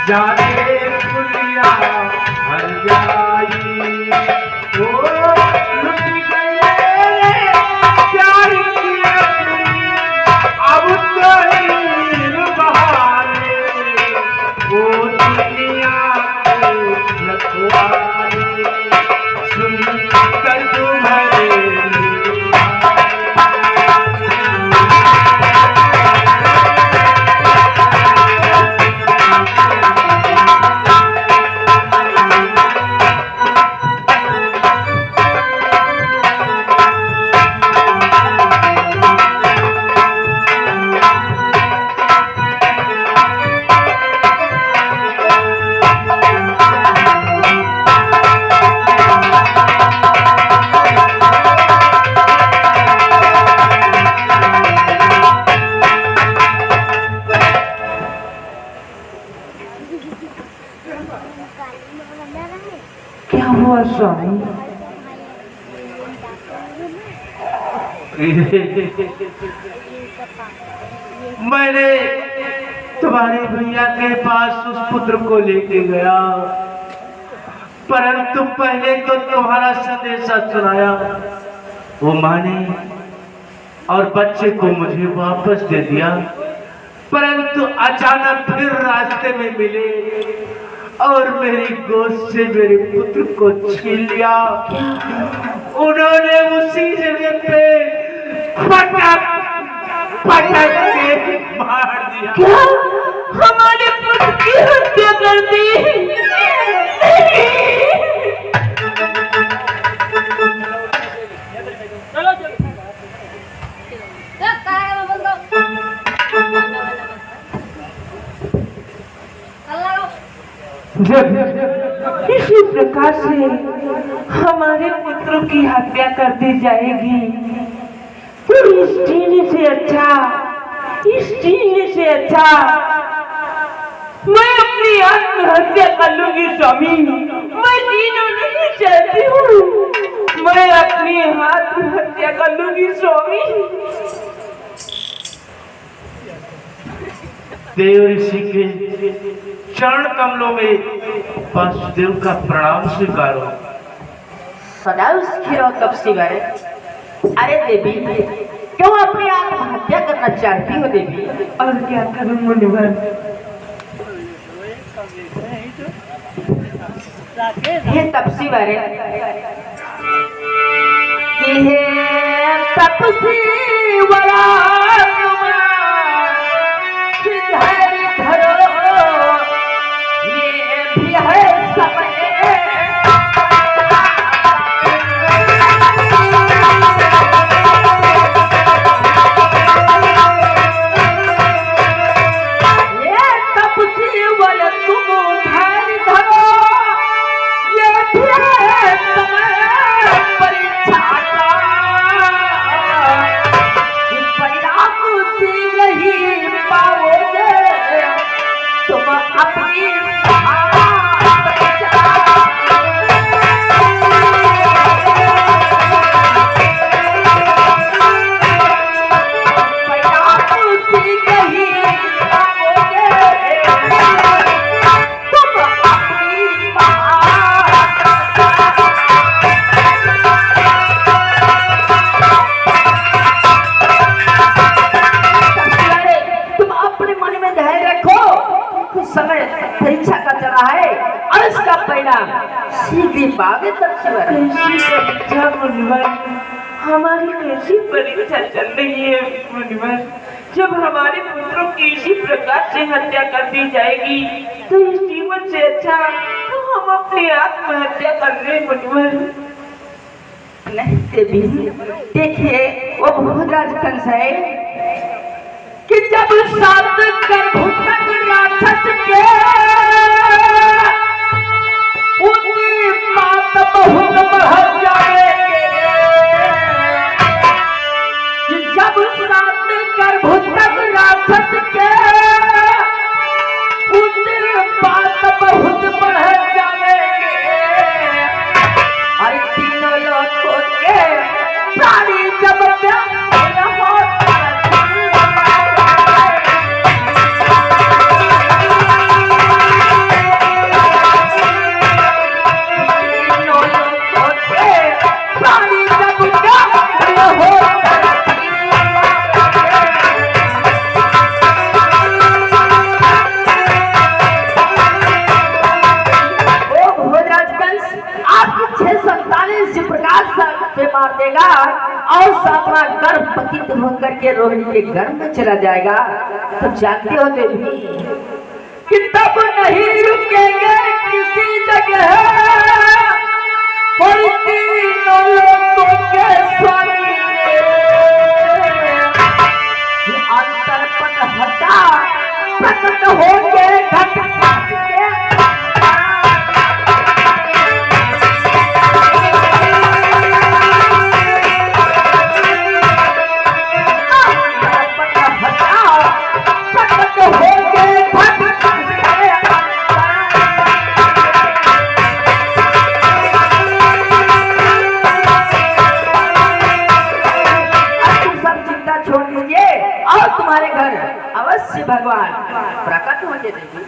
जाने फुलिया हरियाई ओ लुट गए प्यार की लकड़ी अब तो हीर बहाने वो दुनिया के रखवाले सुन कर तुम्हारे क्या हुआ स्वामी? मैंने तुम्हारे भैया के पास उस पुत्र को लेके गया, परंतु पहले तो तुम्हारा संदेशा सुनाया, वो माने और बच्चे को मुझे वापस दे दिया। परंतु अचानक फिर रास्ते में मिले और मेरी गोद से मेरे पुत्र को छीन लिया। उन्होंने उसी जगह पे पटक पटक के मार दिया। क्या हमारे पुत्र की हत्या कर दी? इसी प्रकार से हमारे पुत्रों की हत्या कर दी जाएगी तो इस जीने से अच्छा मैं अपनी आत्महत्या कर लूंगी स्वामी। मैं जीना नहीं चाहती हूँ, मैं अपनी आत्महत्या कर लूंगी स्वामी। देव ऋषि के चरण कमलों में वासुदेव का प्रणाम स्वीकारो। सदैव स्थिर कब सिवाय। अरे देवी, क्यों अपनी आत्महत्या करना चाहती हो देवी? और क्या करूं मुनिवर? हे तपसी वाले, हे तपसी वाला हमारी कैसी परीक्षा चल रही है मुनिवर? जब हमारे पुत्रों की इसी प्रकार से हत्या कर दी जाएगी तो इस जीवन से अच्छा तो हम अपनी आत्महत्या कर ले मुनिवर। नहीं देवी, देखिए वो भोजराज कंस है कि जब सात गर्भोत्कच राक्षस के उनकी बात बहुत बढ़ जाएंगे। जब सात गर्भोत्कच राक्षस के उनकी बात बहुत बढ़ जाएंगे और तीनों लोगों के प्राणी जब करके रोहिणी के घर में चला जाएगा तो जानते हो देवी कि तब नहीं रुकेंगे किसी जगह और तीनों लोगों के स्वामी अंतरपट हटा प्रकट होंगे घट तुम्हारे घर अवश्य भगवान प्रकट होंगे देवी।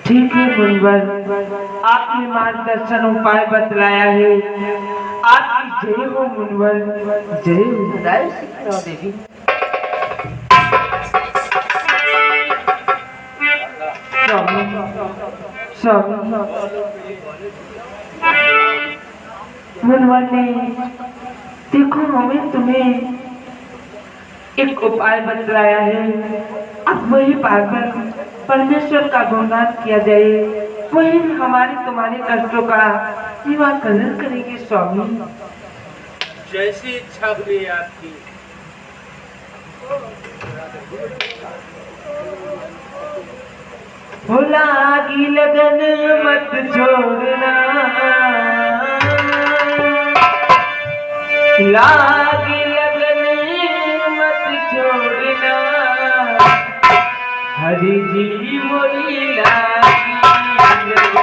ठीक है मुनवर, आपने मार्गदर्शन उपाय बतलाया है। आपकी जय हो मुनवर, जय हो। जय श्री राम देवी। मुनवर ने देखो हमें तुम्हें एक उपाय बतलाया है। अब वही बार-बार परमेश्वर का गुणगान किया जाए, वही हमारे तुम्हारे कष्टों का निवारण करेंगे स्वामी। जैसी इच्छा हुई आपकी। हो लागी लगन मत छोड़ना, लागी लगन मत छोड़ना, हरि जी मोरी लागी लगन।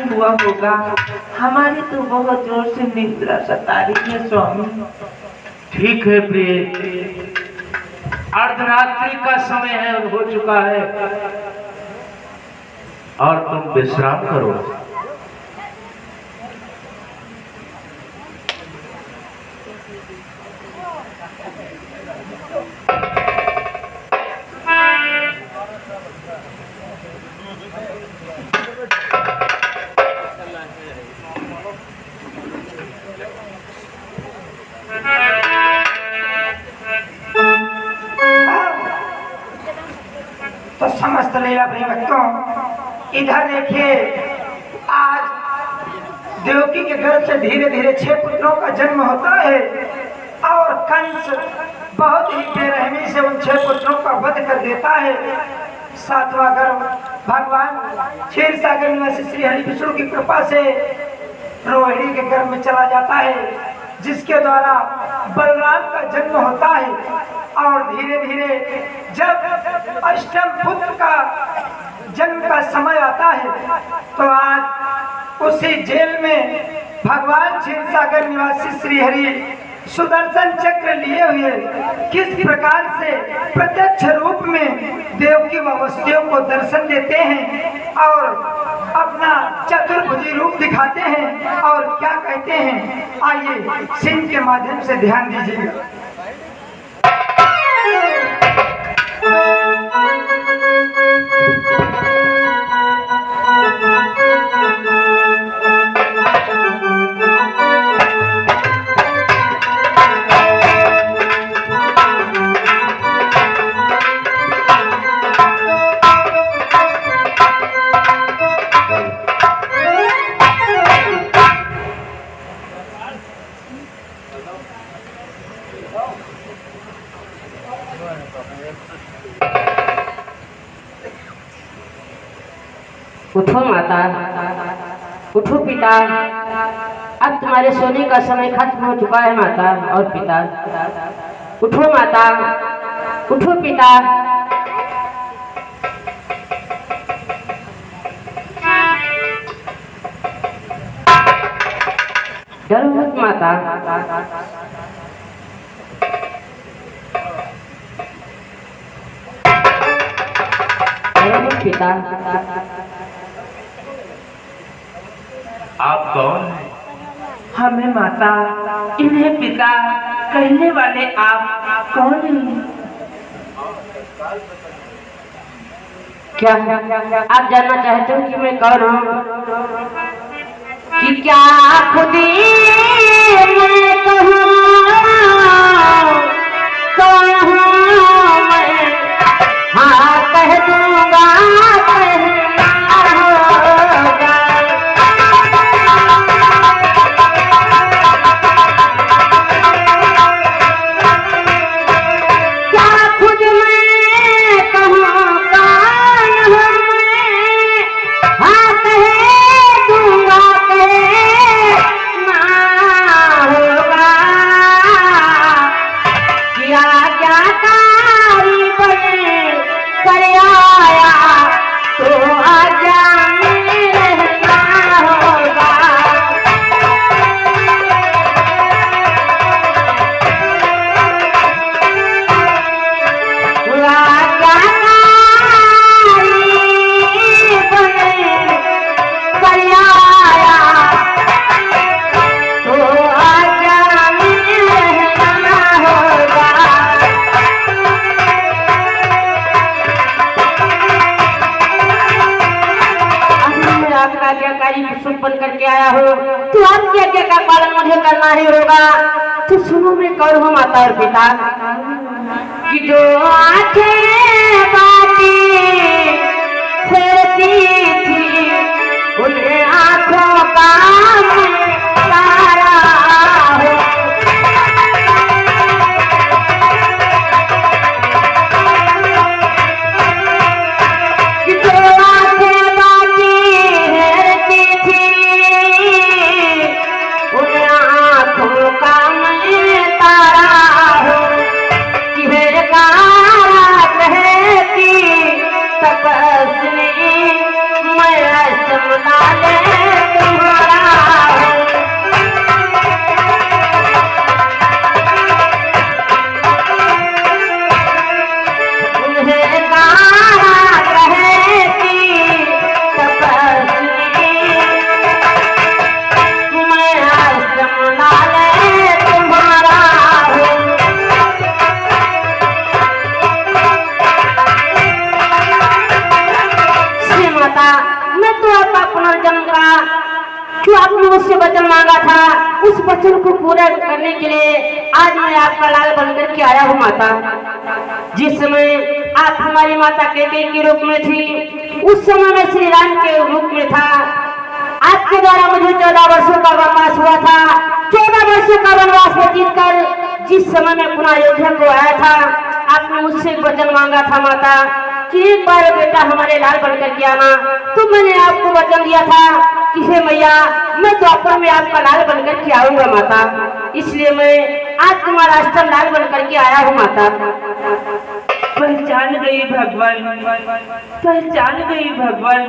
हुआ होगा, हमारी तो बहुत जोर से निद्रा सता रही है स्वामी। ठीक है प्रिय, अर्धरात्रि का समय है, हो चुका है। और तुम विश्राम करो। तो समस्त लीला प्रिय भक्तों, इधर देखिए, आज देवकी के गर्भ से धीरे धीरे 6 पुत्रों का जन्म होता है और कंस बहुत ही बेरहमी से उन 6 पुत्रों का वध कर देता है। 7वां गर्भ भगवान क्षीर सागर निवासी श्री हरि विष्णु की कृपा से रोहिणी के गर्भ में चला जाता है, जिसके द्वारा बलराम का जन्म होता है। और धीरे धीरे जब अष्टम पुत्र का जन्म का समय आता है, तो आज उसी जेल में भगवान क्षीरसागर निवासी श्री हरि सुदर्शन चक्र लिए हुए किस प्रकार से प्रत्यक्ष रूप में देवकी व वसुदेव को दर्शन देते हैं और अपना चतुर्भुजी रूप दिखाते हैं और क्या कहते हैं, आइए सिंह के माध्यम से ध्यान दीजिएगा। उठो माता, उठो पिता, अब तुम्हारे सोने का समय खत्म हो चुका है माता और पिता। उठो माता, उठो पिता। डरो मत माता, डरो मत पिता। आप कौन हैं? हमें माता, इन्हें पिता कहने वाले आप कौन हैं? क्या आप जानना चाहते हो कि मैं कौन हूँ? कि क्या खुदी मैं कहूँ कौन हूँ मैं? हाँ कह दूंगा, बन करके आया हो, तो आपकी आज्ञा का पालन मुझे करना ही होगा। तो सुनो मैं कौन हूँ माता और पिता। कि जो आंखें बाती फेरती थी, उन आंखों का तारा हो। तुम्हारा वचन को पूरा करने के लिए आज मैं आपका लाल बनकर के आया हूँ माता। जिस समय आप हमारी माता कैकेयी के रूप में थी, उस समय मैं श्री राम के रूप में था। आपके द्वारा मुझे 14 वर्षों का वनवास हुआ था। 14 वर्षों का वनवास व्यतीत कर जिस समय मैं पुनः अयोध्या को आया था, आपने मुझसे एक वचन मांगा था माता कि एक बार बेटा हमारे लाल बनकर के आना। तो मैंने आपको वचन दिया था कि हे मैया, मैं द्वापर में आपका लाल बनकर के आऊंगा माता। इसलिए मैं आज तुम्हारा अष्टम लाल बनकर के आया हूँ माता। पहचान गई भगवान, पहचान गई भगवान,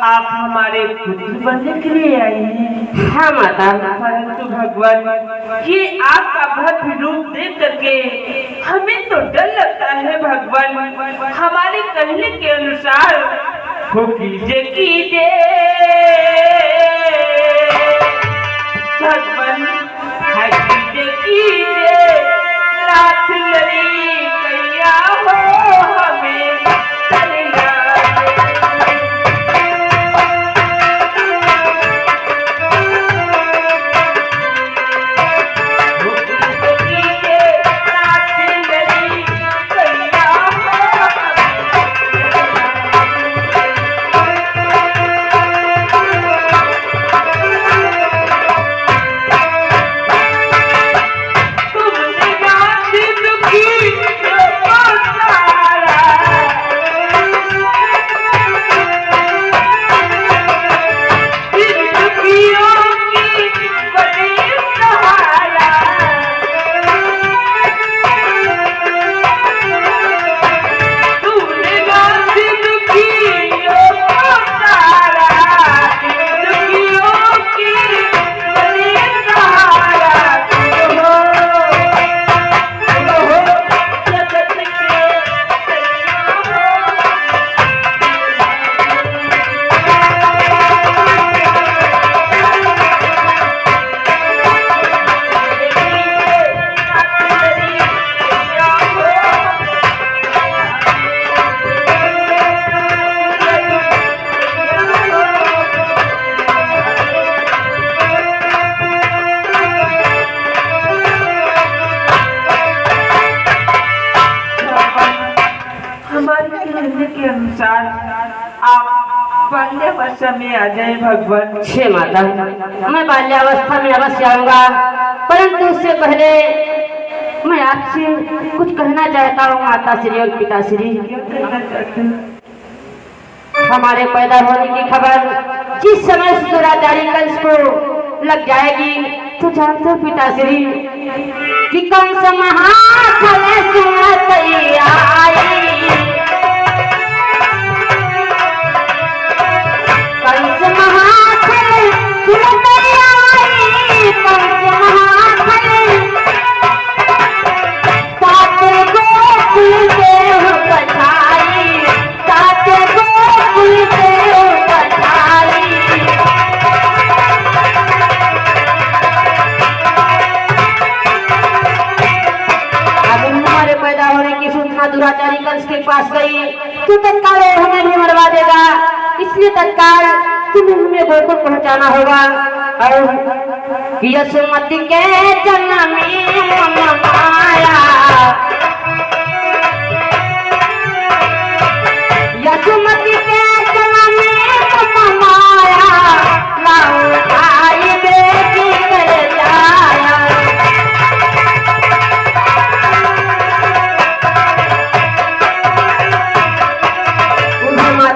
आप हमारे पुत्र बनने के लिए आए हैं। हाँ माता। परंतु भगवान, ये आपका भव्य रूप देख करके हमें तो डर लगता है भगवान। हमारे कहने के अनुसार हो कीजिए कीजिए भगवान, कीजिए कीजिए रात लड़ी कैया हो हमें चलिया। के अनुसार आप बाल्यावस्था में आ जाए भगवान। छे माता, मैं बाल्यावस्था में अवश्य आऊंगा, परंतु उससे पहले मैं आपसे कुछ कहना चाहता हूँ माता श्री और पिता श्री। हमारे पैदा होने की खबर जिस समय दुराचारी कंस को लग जाएगी, तो जानते हो पिता श्री कि कंस महाफल सुनत आई, कंस महाफल सुनत आई, कंस महाफल ताते गोकुल देव बधाई, ताते गोकुल देव बधाई। पैदा होने की सूचना दुराचारी कंस के पास गई तो तत्काल हमें भी मरवा देगा, इसलिए तत्काल तुम्हें हमें गोकुल पहुंचाना होगा। और यशोमती के जन्म में माया, यशोमती के जन्म में माया, लाओ आई बेटी कर जाया।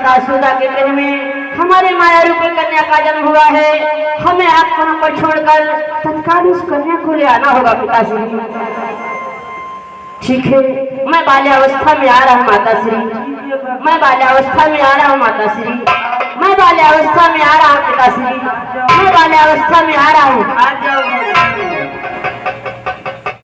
यशोदा के गृह में हमारे माया रूपी कन्या का जन्म हुआ है, हमें आपको यहाँ पर छोड़कर तत्काल उस कन्या को ले आना होगा पिताश्री। ठीक है, मैं बाल्यावस्था में आ रहा हूँ माता श्री, मैं बाल्यावस्था में आ रहा हूँ माता श्री, मैं बाल्यावस्था में आ रहा हूँ पिताश्री, मैं बाल्यावस्था में आ रहा हूँ। आ जाओ।